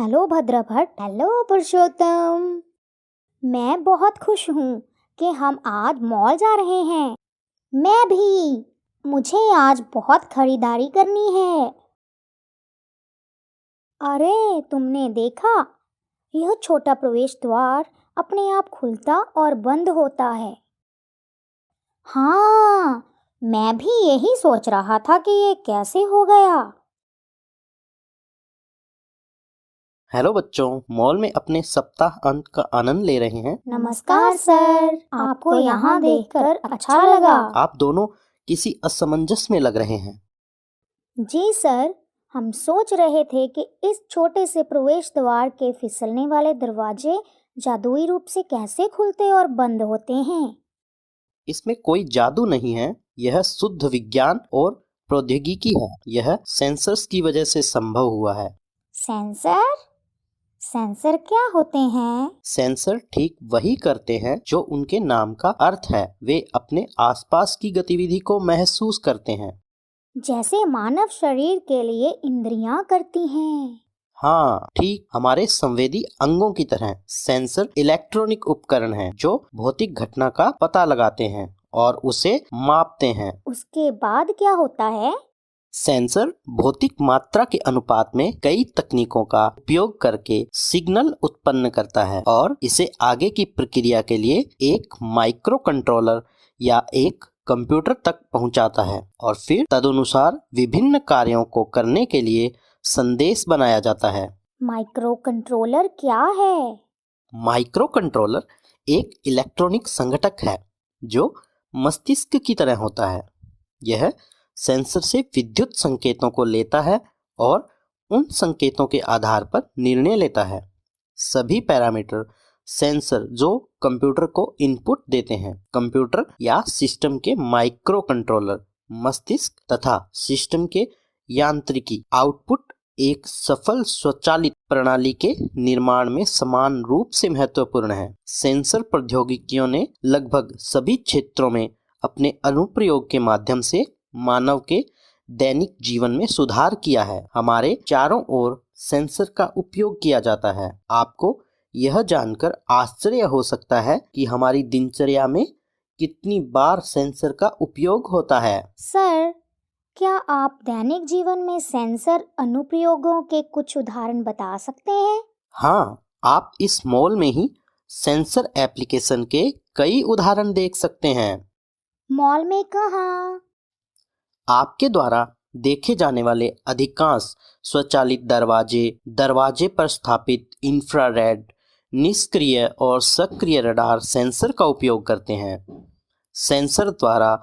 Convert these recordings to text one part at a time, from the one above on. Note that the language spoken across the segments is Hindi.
हेलो भद्रभट्ट। हेलो पुरुषोत्तम। मैं बहुत खुश हूँ कि हम आज मॉल जा रहे हैं। मैं भी। मुझे आज बहुत खरीदारी करनी है। अरे तुमने देखा, यह छोटा प्रवेश द्वार अपने आप खुलता और बंद होता है। हाँ, मैं भी यही सोच रहा था कि ये कैसे हो गया। हेलो बच्चों, मॉल में अपने सप्ताह अंत का आनंद ले रहे हैं। नमस्कार सर, आपको यहाँ देखकर अच्छा लगा। आप दोनों किसी असमंजस में लग रहे हैं। जी सर, हम सोच रहे थे कि इस छोटे से प्रवेश द्वार के फिसलने वाले दरवाजे जादुई रूप से कैसे खुलते और बंद होते हैं। इसमें कोई जादू नहीं है, यह शुद्ध विज्ञान और प्रौद्योगिकी है। यह सेंसर्स की वजह से संभव हुआ है। सेंसर? सेंसर क्या होते हैं? सेंसर ठीक वही करते हैं जो उनके नाम का अर्थ है। वे अपने आसपास की गतिविधि को महसूस करते हैं। जैसे मानव शरीर के लिए इंद्रियां करती हैं। हाँ, ठीक हमारे संवेदी अंगों की तरह। सेंसर इलेक्ट्रॉनिक उपकरण हैं जो भौतिक घटना का पता लगाते हैं और उसे मापते हैं। उसके बाद क्या होता है? सेंसर भौतिक मात्रा के अनुपात में कई तकनीकों का उपयोग करके सिग्नल उत्पन्न करता है और इसे आगे की प्रक्रिया के लिए एक माइक्रो कंट्रोलर या एक कंप्यूटर तक पहुंचाता है और फिर तदनुसार विभिन्न कार्यों को करने के लिए संदेश बनाया जाता है। माइक्रो कंट्रोलर क्या है? माइक्रो कंट्रोलर एक इलेक्ट्रॉनिक संघटक है जो मस्तिष्क की तरह होता है। यह सेंसर से विद्युत संकेतों को लेता है और उन संकेतों के आधार पर निर्णय लेता है। सभी पैरामीटर सेंसर जो कंप्यूटर को इनपुट देते हैं। कंप्यूटर या सिस्टम के माइक्रो कंट्रोलर मस्तिष्क तथा सिस्टम के यांत्रिकी आउटपुट एक सफल स्वचालित प्रणाली के निर्माण में समान रूप से महत्वपूर्ण है। सेंसर प्रौद्योगिकियों ने लगभग सभी क्षेत्रों में अपने अनुप्रयोग के माध्यम से मानव के दैनिक जीवन में सुधार किया है। हमारे चारों ओर सेंसर का उपयोग किया जाता है। आपको यह जानकर आश्चर्य हो सकता है कि हमारी दिनचर्या में कितनी बार सेंसर का उपयोग होता है। सर, क्या आप दैनिक जीवन में सेंसर अनुप्रयोगों के कुछ उदाहरण बता सकते हैं? हाँ, आप इस मॉल में ही सेंसर एप्लीकेशन के कई उदाहरण देख सकते हैं। मॉल में कहाँ? आपके द्वारा देखे जाने वाले अधिकांश स्वचालित दरवाजे पर स्थापित इंफ्रारेड, निष्क्रिय और सक्रिय रडार सेंसर का उपयोग करते हैं। सेंसर द्वारा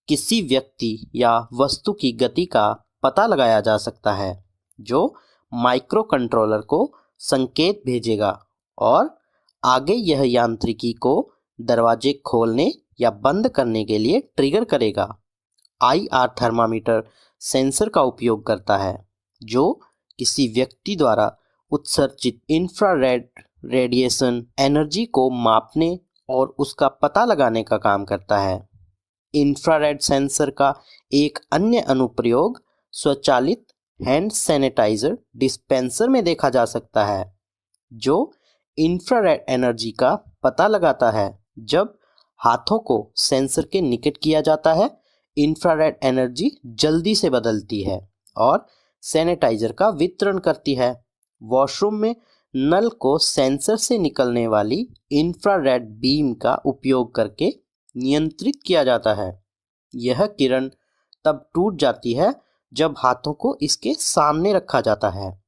किसी व्यक्ति या वस्तु की गति का पता लगाया जा सकता है जो माइक्रो कंट्रोलर को संकेत भेजेगा और आगे यह यांत्रिकी को दरवाजे खोलने या बंद करने के लिए ट्रिगर करेगा। IR थर्मामीटर सेंसर का उपयोग करता है जो किसी व्यक्ति द्वारा उत्सर्जित इंफ्रारेड रेडिएशन एनर्जी को मापने और उसका पता लगाने का काम करता है। इंफ्रारेड सेंसर का एक अन्य अनुप्रयोग स्वचालित हैंड सैनिटाइजर डिस्पेंसर में देखा जा सकता है जो इंफ्रारेड एनर्जी का पता लगाता है। जब हाथों को सेंसर के निकट किया जाता है, इंफ्रारेड एनर्जी जल्दी से बदलती है और सैनिटाइजर का वितरण करती है। वॉशरूम में नल को सेंसर से निकलने वाली इंफ्रारेड बीम का उपयोग करके नियंत्रित किया जाता है। यह किरण तब टूट जाती है जब हाथों को इसके सामने रखा जाता है,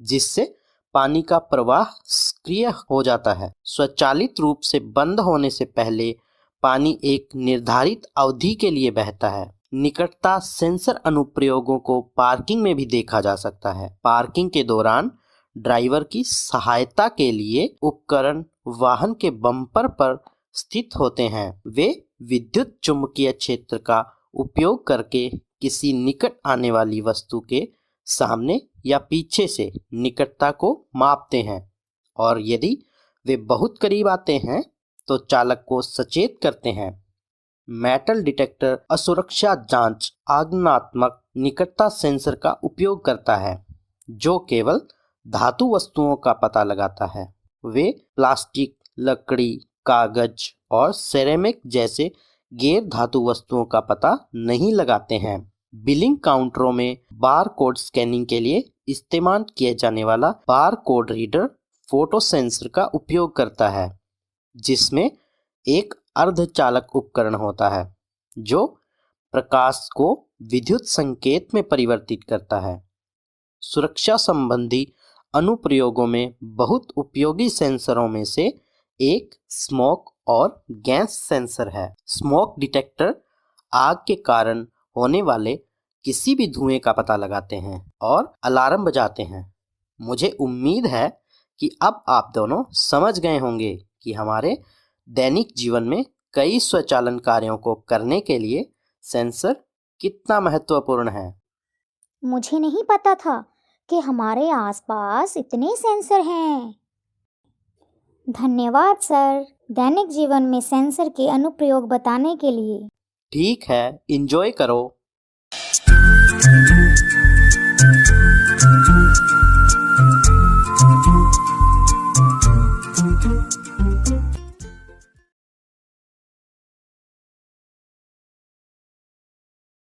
जिससे पानी का प्रवाह सक्रिय हो जाता है। स्वचालित रूप से बंद होने से पहले पानी एक निर्धारित अवधि के लिए बहता है। निकटता सेंसर अनुप्रयोगों को पार्किंग में भी देखा जा सकता है। पार्किंग के दौरान ड्राइवर की सहायता के लिए उपकरण वाहन के बम्पर पर स्थित होते हैं। वे विद्युत चुंबकीय क्षेत्र का उपयोग करके किसी निकट आने वाली वस्तु के सामने या पीछे से निकटता को मापते हैं और यदि वे बहुत करीब आते हैं तो चालक को सचेत करते हैं। मेटल डिटेक्टर असुरक्षा जांच आगमनात्मक निकटता सेंसर का उपयोग करता है जो केवल धातु वस्तुओं का पता लगाता है। वे प्लास्टिक, लकड़ी, कागज और सिरेमिक जैसे गैर धातु वस्तुओं का पता नहीं लगाते हैं। बिलिंग काउंटरों में बार कोड स्कैनिंग के लिए इस्तेमाल किया जाने वाला bar code reader photo sensor का उपयोग करता है, जिसमें एक अर्धचालक उपकरण होता है जो प्रकाश को विद्युत संकेत में परिवर्तित करता है। सुरक्षा संबंधी अनुप्रयोगों में बहुत उपयोगी सेंसरों में से एक स्मोक और गैस सेंसर है। स्मोक डिटेक्टर आग के कारण होने वाले किसी भी धुएं का पता लगाते हैं और अलार्म बजाते हैं। मुझे उम्मीद है कि अब आप दोनों समझ गए होंगे कि हमारे दैनिक जीवन में कई स्वचालन कार्यों को करने के लिए सेंसर कितना महत्वपूर्ण है। मुझे नहीं पता था कि हमारे आसपास इतने सेंसर हैं। धन्यवाद सर, दैनिक जीवन में सेंसर के अनुप्रयोग बताने के लिए। ठीक है, एंजॉय करो।